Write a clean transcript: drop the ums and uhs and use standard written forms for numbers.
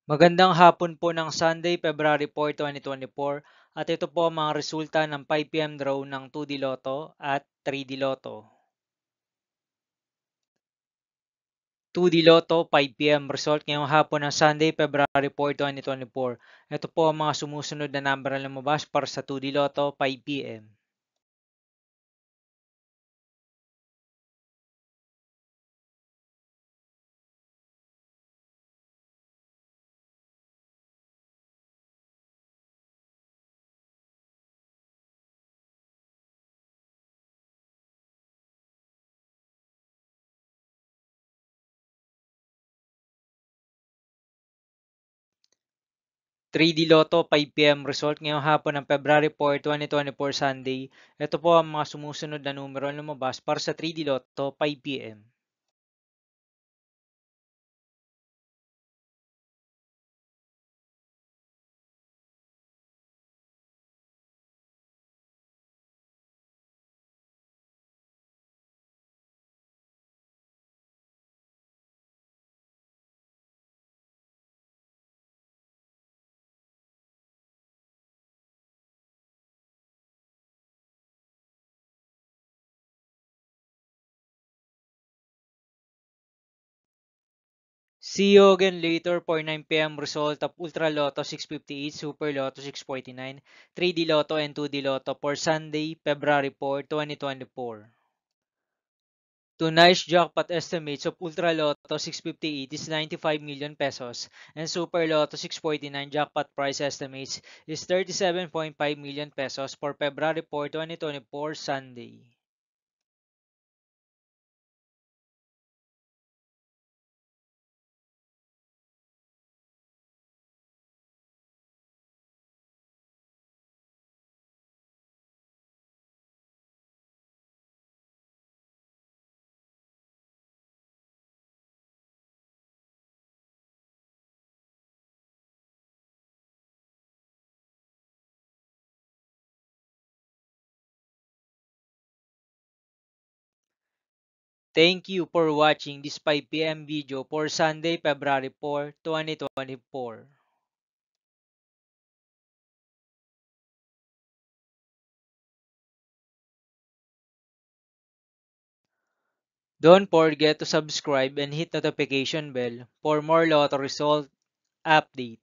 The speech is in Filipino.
Magandang hapon po ng Sunday, February 4, 2024 at ito po ang mga resulta ng 5 PM draw ng 2D Lotto at 3D Lotto. 2D Lotto 5 PM result ngayong hapon ng Sunday, February 4, 2024. Ito po ang mga sumusunod na number na lumabas para sa 2D Lotto 5 PM. 3D Lotto 5 PM result ngayong hapon ng February 4, 2024 Sunday. Ito po ang mga sumusunod na numero na lumabas para sa 3D Lotto 5 PM. See you again later for 9 PM result of Ultra Lotto 658, Super Lotto 649, 3D Lotto and 2D Lotto for Sunday, February 4, 2024. Tonight's jackpot estimates of Ultra Lotto 658 is 95 million pesos and Super Lotto 649 jackpot price estimates is 37.5 million pesos for February 4, 2024 Sunday. Thank you for watching this 5 PM video for Sunday, February 4, 2024. Don't forget to subscribe and hit notification bell for more lotto result update.